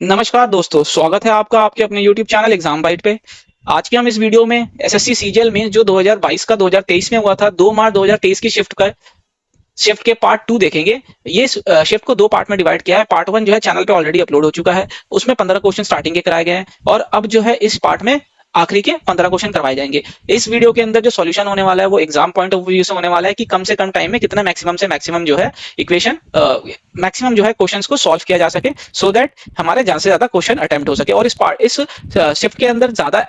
नमस्कार दोस्तों, स्वागत है आपका आपके अपने YouTube चैनल एग्जाम बाइट पे। आज के हम इस वीडियो में एसएससी सीजीएल में जो 2022 का 2023 में हुआ था, 2 मार्च 2023 की शिफ्ट के पार्ट 2 देखेंगे। ये शिफ्ट को दो पार्ट में डिवाइड किया है। पार्ट 1 जो है चैनल पे ऑलरेडी अपलोड हो चुका है, उसमें 15 क्वेश्चन स्टार्टिंग के कराए गए हैं और अब जो है इस पार्ट में आखिरी के 15 क्वेश्चन करवाए जाएंगे। इस वीडियो के अंदर जो सॉल्यूशन होने वाला है वो एग्जाम पॉइंट ऑफ व्यू से होने वाला है कि कम से कम टाइम में कितना मैक्सिमम से मैक्सिमम जो है इक्वेशन मैक्सिमम जो है क्वेश्चंस को सॉल्व किया जा सके, सो दैट हमारे ज्यादा से ज्यादा क्वेश्चन अटेम्प्ट हो सके। और इस शिफ्ट के अंदर ज्यादा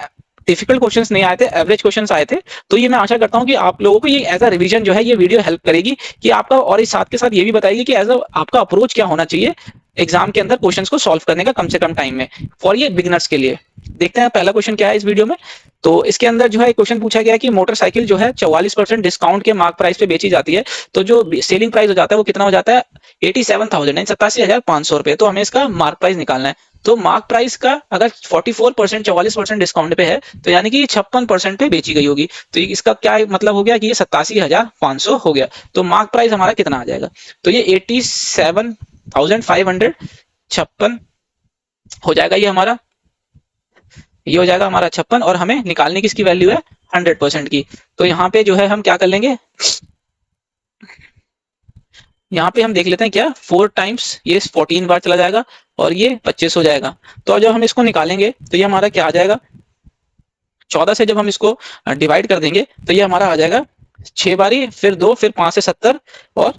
डिफिकल्ट क्वेश्चंस नहीं आए थे, एवरेज क्वेश्चंस आए थे। तो ये मैं आशा करता हूं कि आप लोगों को ये एज अ रिवीजन जो है ये वीडियो हेल्प करेगी कि आपका, और इस साथ के साथ ये भी बताएगी कि एज अ आपका अप्रोच क्या होना चाहिए एग्जाम के अंदर क्वेश्चंस को सॉल्व करने का कम से कम टाइम में, फॉर ये बिगिनर्स के लिए। देखते हैं पहला क्वेश्चन क्या है इस वीडियो में। तो इसके अंदर जो है एक क्वेश्चन पूछा गया है कि मोटरसाइकिल जो है 44% डिस्काउंट के मार्क प्राइस पे बेची जाती है, तो जो सेलिंग प्राइस हो जाता है वो कितना हो जाता है? 87,000 यानी 87,500 रुपए। तो हमें इसका मार्क प्राइस निकालना है। तो मार्क प्राइस का अगर 44% 44% डिस्काउंट पे है तो यानी कि 56% पे बेची गई होगी। तो इसका क्या मतलब हो गया कि ये 87,500 हो गया। तो मार्क प्राइस हमारा कितना आ जाएगा? तो ये 87,500 56 हो जाएगा। ये हो जाएगा हमारा 56 और हमें निकालने की इसकी वैल्यू है 100% की। तो यहाँ पे जो है हम क्या कर लेंगे, यहाँ पे हम देख लेते हैं क्या 4 टाइम्स ये 14 बार चला जाएगा और ये 25 हो जाएगा। तो जब हम इसको निकालेंगे तो ये हमारा क्या आ जाएगा, 14 से जब हम इसको डिवाइड कर देंगे तो ये हमारा आ जाएगा 6 बारी, फिर 2, फिर 5 से 70 और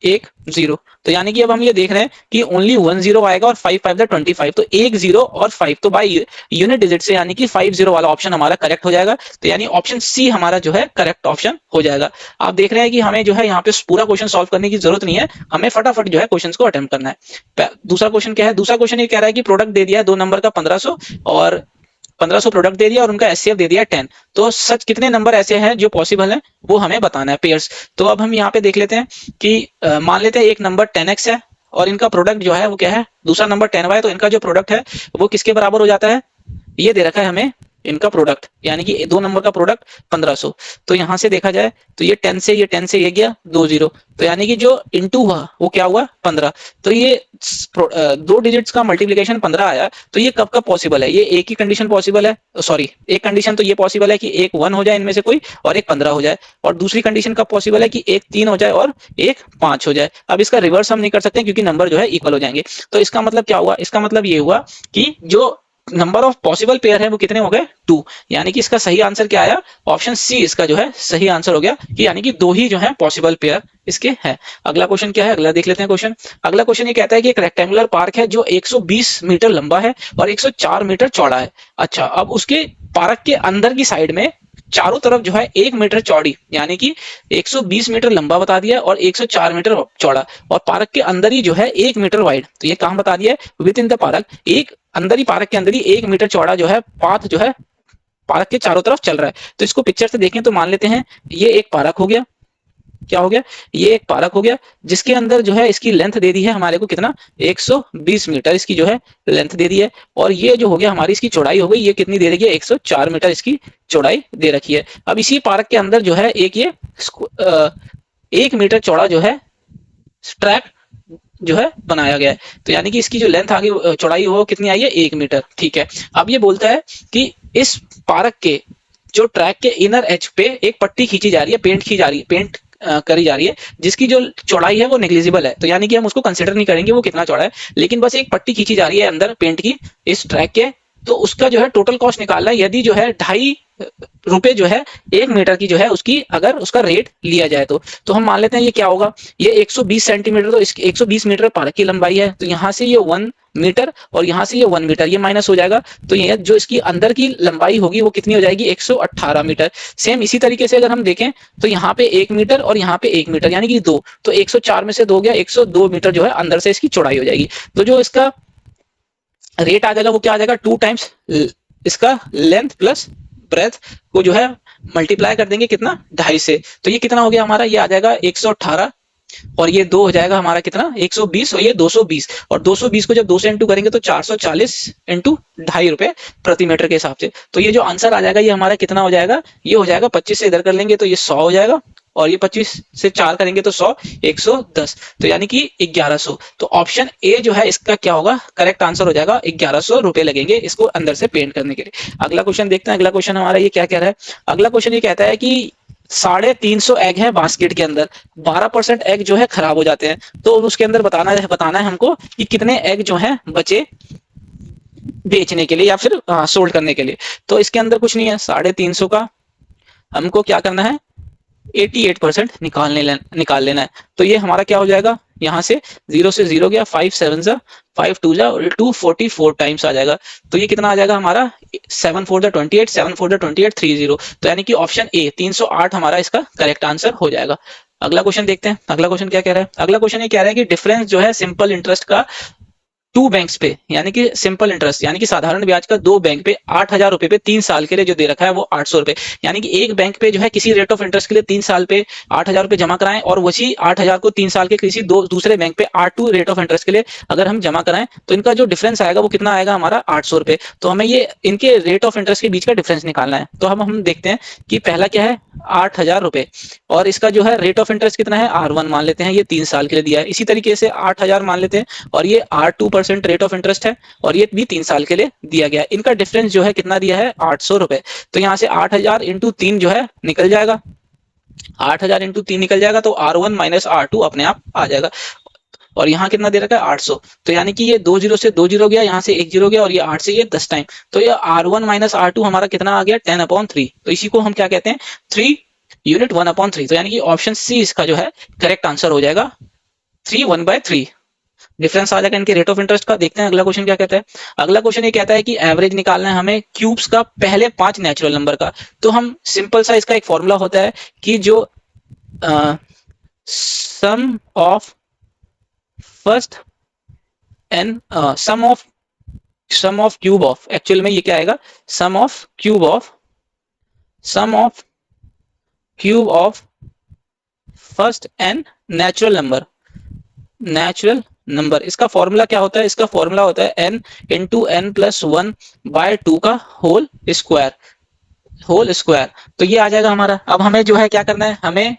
1 0। तो यानी कि अब हम ये देख रहे हैं कि ओनली 1 0 आएगा और 5 5 25। तो 1 0 और 5, तो बाई यूनिट डिजिट से यानी कि 5 0 वाला ऑप्शन हमारा करेक्ट हो जाएगा। तो यानी ऑप्शन सी हमारा जो है करेक्ट ऑप्शन हो जाएगा। आप देख रहे हैं कि हमें जो है यहाँ पे पूरा क्वेश्चन सॉल्व करने की जरूरत नहीं है, हमें फटाफट जो है क्वेश्चन को अटेम्प्ट करना है। दूसरा क्वेश्चन क्या है? दूसरा क्वेश्चन ये कह रहा है कि प्रोडक्ट दे दिया है 2 नंबर का 1500 और 1500 प्रोडक्ट दे दिया और उनका एचसीएफ दे दिया 10। तो सच कितने नंबर ऐसे हैं जो पॉसिबल हैं वो हमें बताना है, पेयर्स। तो अब हम यहाँ पे देख लेते हैं कि मान लेते हैं एक नंबर 10x है और इनका प्रोडक्ट जो है वो क्या है, दूसरा नंबर 10y। तो इनका जो प्रोडक्ट है वो किसके बराबर हो जाता है? ये दे रखा है हमें इनका प्रोडक्ट, यानी कि 2 नंबर का प्रोडक्ट 1500। तो यहां से देखा जाए तो ये 10 से ये गया 2 0। तो यानी कि जो इनटू हुआ वो क्या हुआ 15। तो ये 2 डिजिट्स का मल्टीप्लिकेशन 15 आया। तो ये कब कब पॉसिबल है? ये एक ही कंडीशन पॉसिबल है, सॉरी एक कंडीशन तो ये पॉसिबल है कि एक 1 हो जाए इनमें से कोई और एक 15 हो जाए, और दूसरी कंडीशन कब पॉसिबल है कि एक 3 हो जाए और एक 5 हो जाए। अब इसका रिवर्स हम नहीं कर सकते क्योंकि नंबर जो है इक्वल हो जाएंगे। तो इसका मतलब क्या हुआ? इसका मतलब ये हुआ कि जो नंबर ऑफ पॉसिबल पेयर है वो कितने हो गए? 2। यानी कि इसका सही आंसर क्या आया? ऑप्शन सी इसका जो है सही आंसर हो गया कि यानी कि 2 ही जो है पॉसिबल पेयर इसके हैं। अगला क्वेश्चन क्या है? अगला देख लेते हैं क्वेश्चन। अगला क्वेश्चन ये कहता है कि एक रेक्टेंगुलर पार्क है जो 120 मीटर लंबा है और 104 मीटर चौड़ा है। अच्छा, अब उसके पार्क के अंदर की साइड में चारों तरफ जो है 1 मीटर चौड़ी, यानी कि 120 मीटर लंबा बता दिया और 104 मीटर चौड़ा, और पार्क के अंदर ही जो है 1 मीटर वाइड। तो ये कहां बता दिया है? विद इन द पार्क, एक अंदर ही, पार्क के अंदर ही 1 मीटर चौड़ा जो है पाथ जो है पार्क के चारों तरफ चल रहा है। तो इसको पिक्चर से देखें तो मान लेते हैं ये एक पार्क हो गया। क्या हो गया? ये एक पार्क हो गया जिसके अंदर जो है इसकी लेंथ दे दी है हमारे को कितना, 120 मीटर इसकी जो है लेंथ दे दी है। और ये जो हो गया हमारी इसकी चौड़ाई हो गई, ये कितनी दे रखी है? 104 मीटर इसकी चौड़ाई दे रखी है। अब इसी पार्क के अंदर जो है एक ये 1 मीटर चौड़ा जो है ट्रैक जो है बनाया गया है। तो यानी कि इसकी जो लेंथ आ गई, चौड़ाई वो कितनी आई है? 1 मीटर। ठीक है, अब ये बोलता है कि इस पार्क के जो ट्रैक के इनर एज पे एक पट्टी खींची जा रही है, पेंट की जा रही है, पेंट करी जा रही है, जिसकी जो चौड़ाई है वो नेग्लिजिबल है। तो यानी कि हम उसको कंसिडर नहीं करेंगे वो कितना चौड़ा है, लेकिन बस एक पट्टी खींची जा रही है अंदर पेंट की इस ट्रैक के। तो उसका जो है टोटल कॉस्ट निकालना है, यदि जो है 2.5 रुपए जो है 1 मीटर की जो है उसकी अगर उसका रेट लिया जाए तो हम मान लेते हैं ये क्या होगा, ये 120 सेंटीमीटर, तो इसकी 120 मीटर पार्क की लंबाई है। तो यहाँ से ये 1 मीटर और यहाँ से ये 1 मीटर, ये माइनस हो जाएगा। तो ये जो इसकी अंदर की लंबाई होगी वो कितनी हो जाएगी? 118 मीटर। सेम इसी तरीके से अगर हम देखें तो यहाँ पे 1 मीटर और यहाँ पे 1 मीटर, यानी कि 2। तो 104 में से 2 गया, 102 मीटर जो है अंदर से इसकी चौड़ाई हो जाएगी। तो जो इसका रेट आ जाएगा वो क्या आ जाएगा? 2 टाइम्स इसका लेंथ प्लस ब्रेथ को जो है मल्टीप्लाई कर देंगे कितना, 2.5 से। तो ये कितना हो गया हमारा? ये आ जाएगा 118 और ये 2 हो जाएगा हमारा कितना, 120, और ये 220। और 220 को जब 2 से इंटू करेंगे तो 440 इंटू 2.5 रुपए प्रति मीटर के हिसाब से। तो ये जो आंसर आ जाएगा ये हमारा कितना हो जाएगा? ये हो जाएगा 25 से इधर कर लेंगे तो ये 100 हो जाएगा और ये 25 से 4 करेंगे तो 100, 110, तो यानी कि 1100। तो ऑप्शन ए जो है इसका क्या होगा, करेक्ट आंसर हो जाएगा। 1100 रुपए लगेंगे इसको अंदर से पेंट करने के लिए। अगला क्वेश्चन देखते हैं, अगला क्वेश्चन हमारा ये क्या कह रहा है। अगला क्वेश्चन ये कहता है कि 350 एग है बास्केट के अंदर, 12% एग जो है खराब हो जाते हैं, तो उसके अंदर बताना है हमको कि कितने एग जो है बचे बेचने के लिए या फिर सोल्ड करने के लिए। तो इसके अंदर कुछ नहीं है, 350 का हमको क्या करना है, 88% निकाल लेना है। तो ये हमारा क्या हो जाएगा, यहाँ से 0 से 0 गया, 5 7 जा 5 2 जा 244 टाइम्स आ जाएगा। तो ये कितना आ जाएगा हमारा, 7 4 जा 28, 7 4 जा 28 30। तो यानी कि ऑप्शन ए 308 हमारा इसका करेक्ट आंसर हो जाएगा। अगला क्वेश्चन देखते हैं, अगला क्वेश्चन क्या कह रहा है। अगला क्वेश्चन ये कह रहा है कि डिफरेंस जो है सिंपल इंटरेस्ट का 2 बैंक्स पे, यानी कि सिंपल इंटरेस्ट यानी कि साधारण ब्याज का 2 बैंक पे 8000 रुपए पे 3 साल के लिए जो दे रखा है वो 800 रुपए, यानी कि एक बैंक पे जो है किसी रेट ऑफ इंटरेस्ट के लिए 3 साल पे 8000 रुपए जमा कराएं और वही 8000 को 3 साल के किसी दूसरे बैंक पे R2 रेट ऑफ इंटरेस्ट के लिए अगर हम जमा कराएं तो इनका जो डिफरेंस आएगा वो कितना आएगा हमारा 800 रुपए। तो हमें ये इनके रेट ऑफ इंटरेस्ट के बीच का डिफरेंस निकालना है। तो हम देखते हैं कि पहला क्या है, 8000 रुपए, और इसका जो है रेट ऑफ इंटरेस्ट कितना है, R1 मान लेते हैं, ये 3 साल के लिए दिया है। इसी तरीके से 8000 मान लेते हैं और ये R2% रेट ऑफ इंटरेस्ट है और ये भी 3 साल के लिए दिया गया है। इनका डिफरेंस जो है कितना दिया है, 800 रुपए। तो यहाँ से 8000 इंटू 3 जो है निकल जाएगा, 8000 इंटू 3 निकल जाएगा, तो R1 माइनस R2 अपने आप आ जाएगा। और यहाँ कितना दे रखा है, 800। तो यानी कि ये 2 जीरो से 2 जीरो गया, यहाँ से 1 जीरो गया और ये 8 से ये 10 टाइम। तो ये R1 माइनस R2 हमारा कितना आ गया, 10/3। तो इसी को हम क्या कहते हैं, 3 यूनिट 1/3। तो यानी कि ऑप्शन सी इसका जो है करेक्ट आंसर हो जाएगा, 3 1/3 डिफरेंस आ जाएगा इनके रेट ऑफ इंटरेस्ट का। देखते हैं अगला क्वेश्चन क्या कहता है। अगला क्वेश्चन ये कहता है कि एवरेज निकालना है हमें क्यूब्स का पहले 5 नेचुरल नंबर का। तो हम सिंपल सा इसका एक फॉर्मूला होता है कि जो sum of first n sum of cube of, actual में ये क्या आएगा, sum of cube of first n natural number. इसका फॉर्मूला क्या होता है, इसका फॉर्मूला होता है n इंटू n प्लस 1/2 का होल स्क्वायर। तो ये आ जाएगा हमारा। अब हमें जो है क्या करना है, हमें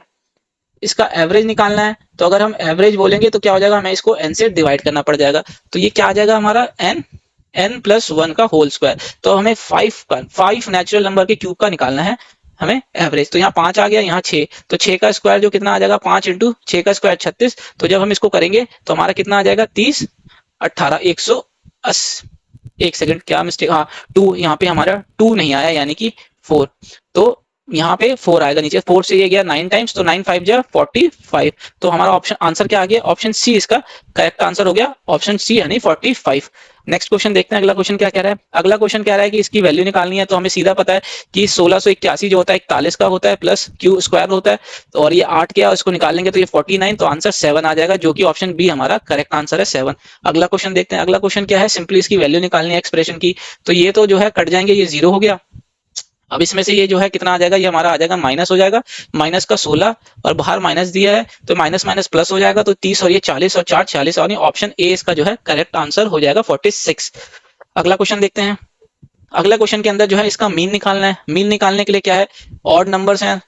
इसका एवरेज निकालना है। तो अगर हम एवरेज बोलेंगे तो क्या हो जाएगा, हमें इसको n से डिवाइड करना पड़ जाएगा। तो ये क्या आ जाएगा हमारा, n प्लस 1 का होल स्क्वायर। तो हमें 5 नेचुरल नंबर के क्यूब का निकालना है हमें एवरेज। तो यहाँ 5 आ गया, यहाँ 6, तो 6 का स्क्वायर जो कितना आ जाएगा, 5 इंटू 6 का स्क्वायर 36। तो जब हम इसको करेंगे तो हमारा कितना आ जाएगा, 30 18 180। एक सेकंड, क्या मिस्टेक, हाँ 2, यहाँ पे हमारा 2 नहीं आया यानी कि 4। तो यहाँ पे 4 आएगा नीचे, 4 से ये गया 9 टाइम्स, तो 9 5 जा 45। तो हमारा ऑप्शन आंसर क्या आ गया, ऑप्शन सी इसका करेक्ट आंसर हो गया, ऑप्शन सी यानी 45। नेक्स्ट क्वेश्चन देखते हैं, अगला क्वेश्चन क्या कह रहा है। अगला क्वेश्चन कह रहा है कि इसकी वैल्यू निकालनी है। तो हमें सीधा पता है कि 1681 जो होता है 41 का होता है प्लस क्यू स्क्वायर होता है, और ये 8 क्या, इसको निकालेंगे तो ये 49। तो आंसर 7 आ जाएगा, जो कि ऑप्शन बी हमारा करेक्ट आंसर है, 7। अगला क्वेश्चन देखते हैं, अगला क्वेश्चन क्या है, सिंपली इसकी वैल्यू निकालनी है एक्सप्रेशन की। तो ये तो जो है कट जाएंगे, ये 0 हो गया। अब इसमें से ये जो है कितना आ जाएगा, ये हमारा आ जाएगा माइनस हो जाएगा, माइनस का 16 और बाहर माइनस दिया है तो माइनस माइनस प्लस हो जाएगा, तो 30 और ये 40 और 4 46, और ऑप्शन ए इसका जो है करेक्ट आंसर हो जाएगा 46। अगला क्वेश्चन देखते हैं। अगला क्वेश्चन के अंदर जो है इसका मीन निकालना है। मीन निकालने के लिए क्या है, ऑड नंबर्स हैं,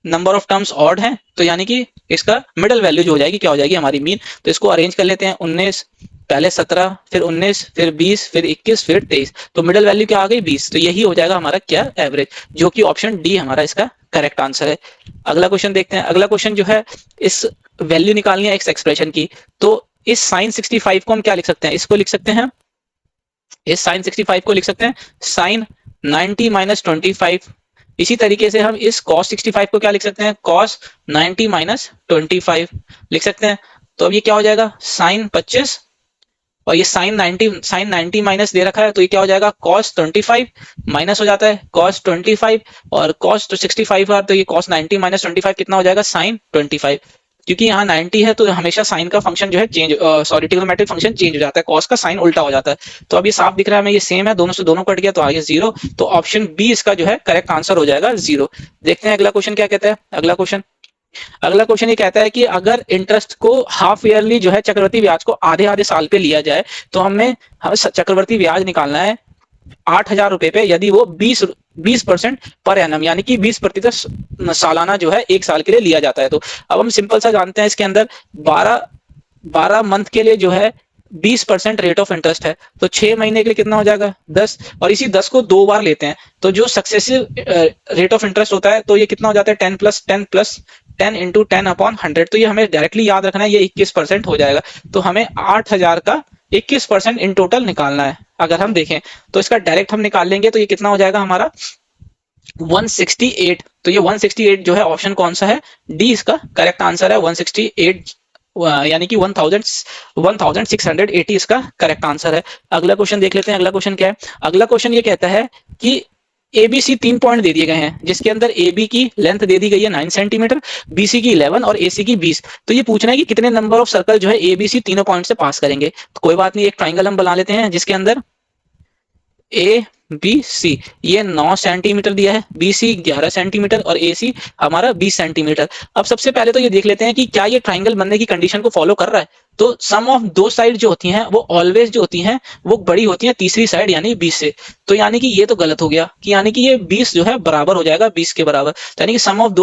नंबर ऑफ टर्म्स ऑड है, तो यानी कि इसका मिडल वैल्यू जो हो जाएगी क्या हो जाएगी हमारी मीन। तो इसको अरेंज कर लेते हैं, 19 पहले 17 फिर 19 फिर 20 फिर 21 फिर 23। तो मिडल वैल्यू क्या आ गई, 20। तो यही हो जाएगा हमारा क्या, एवरेज, जो कि ऑप्शन डी हमारा इसका करेक्ट आंसर है। अगला क्वेश्चन देखते हैं। अगला क्वेश्चन जो है, इस वैल्यू निकालनी है इस एक्सप्रेशन की। तो इस साइन 65 को हम क्या लिख सकते हैं, इसको लिख सकते हैं, इस साइन 65 को लिख सकते हैं साइन 90 माइनस 25। इसी तरीके से हम इस cos 65 को क्या लिख सकते हैं, cos 90 माइनस 25 लिख सकते हैं। तो अब ये क्या हो जाएगा, साइन 25 और ये साइन 90 माइनस दे रखा है, तो ये क्या हो जाएगा, cos 25 माइनस हो जाता है cos 25 और cos तो 65 है, तो ये cos 90 माइनस 25 कितना हो जाएगा, साइन 25। क्योंकि यहाँ 90 है तो हमेशा साइन का फंक्शन जो है change, sorry trigonometric function change हो जाता है, कॉस का साइन उल्टा हो जाता है। तो अब ये साफ दिख रहा है हमें, ये सेम है, दोनों से दोनों कट गया तो आगे 0। तो ऑप्शन बी इसका जो है करेक्ट आंसर हो जाएगा 0। देखते हैं अगला क्वेश्चन क्या कहता है। अगला क्वेश्चन ये कहता है कि अगर इंटरेस्ट को हाफ ईयरली जो है चक्रवर्ती ब्याज को आधे आधे साल पे लिया जाए, तो हमें चक्रवर्ती ब्याज निकालना है ₹8,000 पे यदि वो 20% पर एनम यानी कि 20% सालाना जो है 1 साल के लिए लिया जाता है। तो अब हम सिंपल सा जानते हैं इसके अंदर 12 मंथ के लिए जो है 20% रेट ऑफ इंटरेस्ट है, तो 6 महीने के लिए कितना हो जाएगा 10, और इसी 10 को 2 बार लेते हैं तो जो सक्सेसिव रेट ऑफ इंटरेस्ट होता है तो ये कितना हो जाता है 10 इंटू 10/100। तो ये हमें डायरेक्टली याद रखना है, ये 21% हो जाएगा। तो हमें 8,000 का 21% इन टोटल निकालना है। अगर हम देखें तो इसका डायरेक्ट हम निकाल लेंगे तो ये कितना हो जाएगा हमारा 168। तो ये 168 जो है ऑप्शन कौन सा है, डी इसका करेक्ट आंसर है। 168 यानी कि 1680 इसका करेक्ट आंसर है। अगला क्वेश्चन देख लेते हैं। अगला क्वेश्चन क्या है, अगला क्वेश्चन ये कहता है कि एबीसी 3 पॉइंट दे दिए गए हैं जिसके अंदर एबी की लेंथ दे दी गई है 9 सेंटीमीटर, बीसी की 11 और एसी की 20। तो ये पूछना है कि कितने नंबर ऑफ सर्कल जो है एबीसी तीनों पॉइंट से पास करेंगे। तो कोई बात नहीं, एक ट्राइंगल हम बना लेते हैं जिसके अंदर ए बी सी ये 9 सेंटीमीटर दिया है, बी सी 11 सेंटीमीटर और ए सी हमारा 20 सेंटीमीटर। अब सबसे पहले तो ये देख लेते हैं कि क्या ये ट्राइंगल बनने की कंडीशन को फॉलो कर रहा है। तो सम ऑफ दो साइड जो होती हैं वो ऑलवेज जो होती हैं वो बड़ी होती हैं तीसरी साइड यानी 20 से। तो यानी कि ये तो गलत हो गया कि यानी कि ये 20 जो है बराबर हो जाएगा 20 के बराबर। तो यानी कि sum of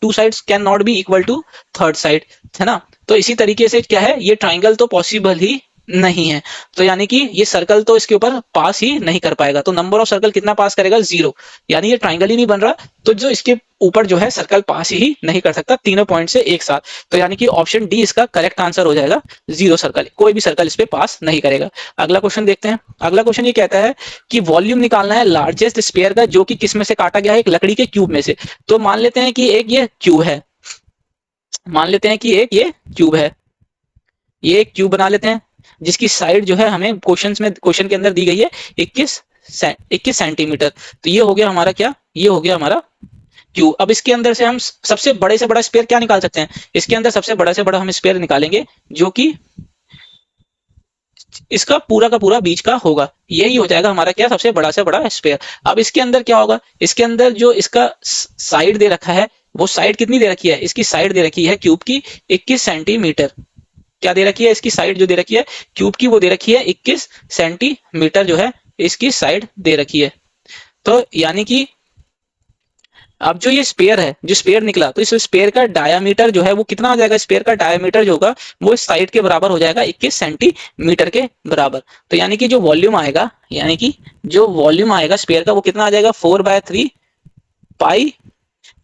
two sides can not be equal to third side, है ना। तो इसी तरीके से क्या है, ये ट्राइंगल तो पॉसिबल ही नहीं है। तो यानी कि ये सर्कल तो इसके ऊपर पास ही नहीं कर पाएगा। तो नंबर ऑफ सर्कल कितना पास करेगा 0, यानी ये ट्राइंगल ही नहीं बन रहा। तो जो इसके ऊपर जो है सर्कल पास ही नहीं कर सकता तीनों पॉइंट से एक साथ। तो यानी कि ऑप्शन डी इसका करेक्ट आंसर हो जाएगा, 0 सर्कल, कोई भी सर्कल इस पे पास नहीं करेगा। अगला क्वेश्चन देखते हैं। अगला क्वेश्चन ये कहता है कि वॉल्यूम निकालना है लार्जेस्ट स्पेयर का जो कि किस में से काटा गया है, एक लकड़ी के क्यूब में से। तो मान लेते हैं कि एक ये क्यूब है, मान लेते हैं कि एक ये क्यूब है, ये एक क्यूब बना लेते हैं जिसकी साइड जो है हमें क्वेश्चन के अंदर दी गई है 21 सेंटीमीटर। तो ये हो गया हमारा क्या, ये हो गया हमारा क्यूब। अब इसके अंदर से हम सबसे बड़े से बड़ा स्पेयर क्या निकाल सकते हैं, इसके अंदर सबसे बड़ा से बड़ा हम स्पेयर निकालेंगे जो कि इसका पूरा का पूरा बीच का होगा। यही हो जाएगा हमारा क्या, सबसे बड़ा से बड़ा स्पेयर। अब इसके अंदर क्या होगा, इसके अंदर जो इसका साइड दे रखा है वो साइड कितनी दे रखी है, इसकी साइड दे रखी है क्यूब की 21 सेंटीमीटर। क्या दे रखी है, इसकी साइड जो दे रखी है क्यूब की वो दे रखी है 21 सेंटीमीटर जो है इसकी साइड दे रखी है। तो यानी कि अब जो ये स्पेयर है, जो स्पेयर निकला, तो इस स्पेयर का डायामीटर जो है वो कितना हो जाएगा, स्पेयर का डायामीटर जो होगा वो इस साइड के बराबर हो जाएगा 21 सेंटीमीटर के बराबर। तो यानी कि जो वॉल्यूम आएगा, यानी कि जो वॉल्यूम आएगा स्पेयर का वो कितना आ जाएगा 4/3 पाई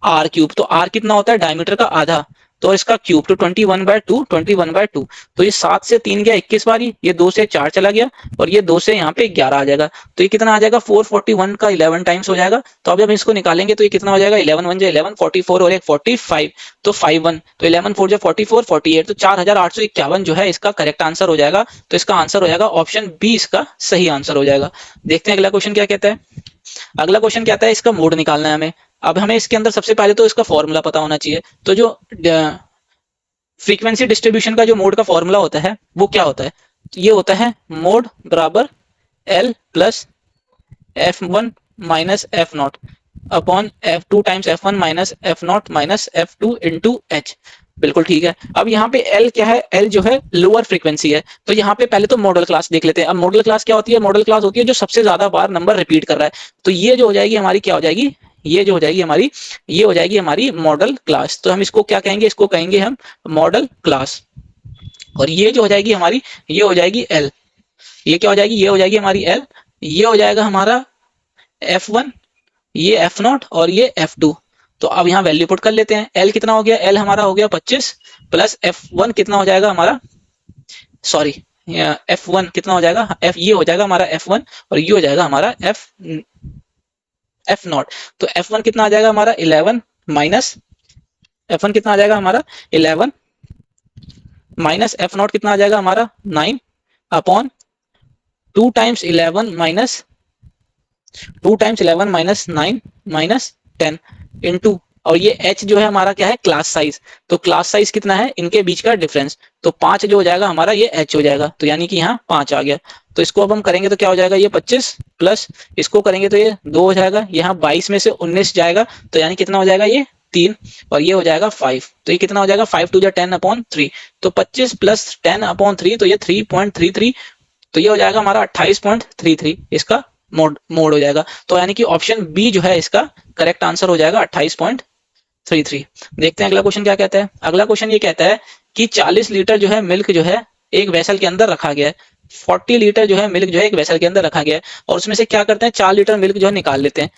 आर क्यूब। तो आर कितना होता है, डायमीटर का आधा, तो इसका क्यूब तो 21/2। तो ये 7 से 3 गया 21 बारी, ये 2 से 4 चला गया और ये 2 से यहाँ पे 11 आ जाएगा। तो ये कितना आ जाएगा 441 का 11 टाइम्स हो जाएगा। तो अब जब इसको निकालेंगे तो ये कितना हो जाएगा 11 1 11 44 और एक 45, तो 51, तो 11 4 44 48, तो 4851 जो है इसका करेक्ट आंसर हो जाएगा। तो इसका आंसर हो जाएगा ऑप्शन बी, इसका सही आंसर हो जाएगा। देखते हैं अगला क्वेश्चन क्या कहता है। अगला क्वेश्चन कहता है इसका मोड निकालना है हमें। अब हमें इसके अंदर सबसे पहले तो इसका फॉर्मूला पता होना चाहिए। तो जो फ्रीक्वेंसी डिस्ट्रीब्यूशन का जो मोड का फॉर्मूला होता है वो क्या होता है, ये होता है मोड बराबर L plus F1 minus F0 upon F2 times F1 minus F0 minus F2 into H। बिल्कुल ठीक है। अब यहाँ पे L क्या है, L जो है लोअर फ्रीक्वेंसी है। तो यहाँ पे पहले तो मॉडल क्लास देख लेते हैं। अब मॉडल क्लास क्या होती है, मॉडल क्लास होती है जो सबसे ज्यादा बार नंबर रिपीट कर रहा है। तो ये जो हो जाएगी हमारी क्या हो जाएगी, ये जो हो जाएगी हमारी, ये हो जाएगी हमारी मॉडल क्लास। तो हम इसको क्या कहेंगे, इसको कहेंगे हम मॉडल क्लास। और ये जो हो जाएगी हमारी, ये हो जाएगी L, ये क्या हो जाएगी, ये हो जाएगी हमारी L, ये हो जाएगा हमारा F1, ये F0 और ये F2। तो अब यहाँ वैल्यू पुट कर लेते हैं। L कितना हो गया, L हमारा हो गया 25 प्लस F1 कितना हो जाएगा हमारा, सॉरी F1 कितना हो जाएगा, ये हो जाएगा हमारा F1 और ये हो जाएगा हमारा F0। तो F1 कितना आ जाएगा हमारा 11 माइनस F1 कितना आ जाएगा हमारा 11 माइनस F0 कितना आ जाएगा हमारा 9 upon 2 times 11 minus 9 minus 10 into, और ये H जो है हमारा क्या है क्लास साइज। तो क्लास साइज कितना है, इनके बीच का डिफरेंस। तो 5 जो हो जाएगा हमारा ये H हो जाएगा। तो यानी कि यहाँ 5 आ गया। तो इसको अब हम करेंगे तो क्या हो जाएगा, ये 25 प्लस इसको करेंगे तो ये 2 हो जाएगा। यहाँ 22 में से 19 जाएगा तो यानी कितना हो जाएगा ये 3 और ये हो जाएगा 5। तो ये कितना हो जाएगा 5 2 10/3। तो 25 प्लस 10/3 तो ये 3.33। तो ये हो जाएगा हमारा 28.33 इसका मोड हो जाएगा। तो यानी कि ऑप्शन बी जो है इसका करेक्ट आंसर हो जाएगा 28.33। देखते हैं अगला क्वेश्चन क्या कहता है। अगला क्वेश्चन ये कहता है कि 40 लीटर जो है मिल्क जो है एक वेसल के अंदर रखा गया है। 40 लीटर जो है मिल्क जो है एक वेसल के अंदर रखा गया है और उसमें से क्या करते हैं 4 लीटर मिल्क जो है निकाल लेते हैं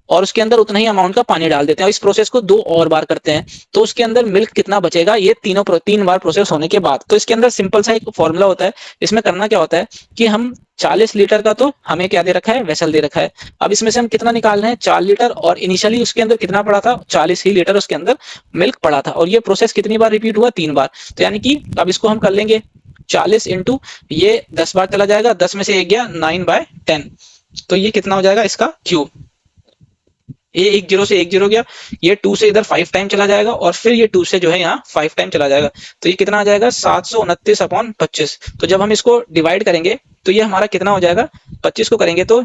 और उसके अंदर उतना ही अमाउंट का पानी डाल देते हैं और इस प्रोसेस को 2 और बार करते हैं। तो उसके अंदर मिल्क कितना बचेगा ये तीन बार प्रोसेस होने के बाद। तो इसके अंदर सिंपल सा एक फॉर्मूला होता है। इसमें करना क्या होता है कि हम 40 लीटर का तो हमें क्या दे रखा है, वेसल दे रखा है। अब इसमें से हम कितना निकाल रहे हैं, 4 लीटर, और इनिशियली उसके अंदर कितना पड़ा था, 40 ही लीटर उसके अंदर मिल्क पड़ा था। और ये प्रोसेस कितनी बार रिपीट हुआ, 3 बार। तो यानी कि अब इसको हम कर लेंगे 40 इंटू ये 10 बार चला जाएगा, 10 में से एक गया 9/10, तो ये कितना हो जाएगा इसका क्यूब। ये 1 0 से 1 0 गया, ये 2 से इधर 5 टाइम चला जाएगा और फिर ये 2 से जो है यहाँ 5 टाइम चला जाएगा। तो ये कितना आ जाएगा 729/25। तो जब हम इसको डिवाइड करेंगे तो ये हमारा कितना हो जाएगा, 25 को करेंगे तो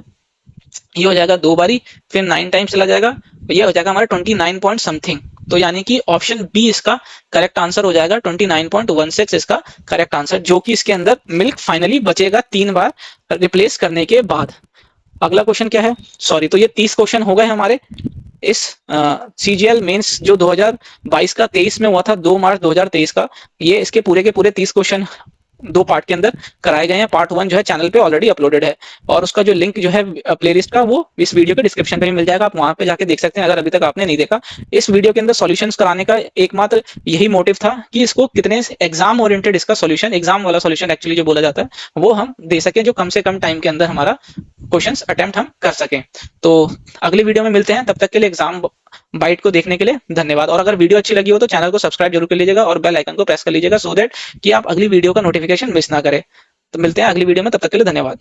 ये हो जाएगा 2 बारी, फिर 9 टाइम चला जाएगा, तो ये हो जाएगा हमारा 29 पॉइंट समथिंग। तो यानी कि ऑप्शन बी इसका करेक्ट आंसर हो जाएगा, 29.16 इसका करेक्ट आंसर, जो कि इसके अंदर मिल्क फाइनली बचेगा 3 बार रिप्लेस करने के बाद। अगला क्वेश्चन क्या है, सॉरी, तो ये 30 क्वेश्चन हो गए हमारे इस सीजीएल मेंस जो 2022 का 23 में हुआ था, 2 मार्च 2023 का। ये इसके पूरे के पूरे 30 क्वेश्चन 2 पार्ट के अंदर कराए गए हैं। पार्ट 1 जो है चैनल पे ऑलरेडी अपलोडेड है और उसका जो लिंक जो है प्लेलिस्ट का वो इस वीडियो के डिस्क्रिप्शन पे भी मिल जाएगा, आप वहां पे जाके देख सकते हैं अगर अभी तक आपने नहीं देखा। इस वीडियो के अंदर सॉल्यूशंस कराने का एकमात्र यही मोटिव था कि इसको कितने एग्जाम ओरिएंटेड इसका सॉल्यूशन, एग्जाम वाला सॉल्यूशन एक्चुअली जो बोला जाता है, वो हम दे सके, जो कम से कम टाइम के अंदर हमारा क्वेश्चंस अटेम्प्ट हम कर सकें। तो अगली वीडियो में मिलते हैं, तब तक के लिए एग्जाम बाइट को देखने के लिए धन्यवाद। और अगर वीडियो अच्छी लगी हो तो चैनल को सब्सक्राइब जरूर कर लीजिएगा और बेल आइकन को प्रेस कर लीजिएगा, सो दैट कि आप अगली वीडियो का नोटिफिकेशन मिस ना करें। तो मिलते हैं अगली वीडियो में, तब तक के लिए धन्यवाद।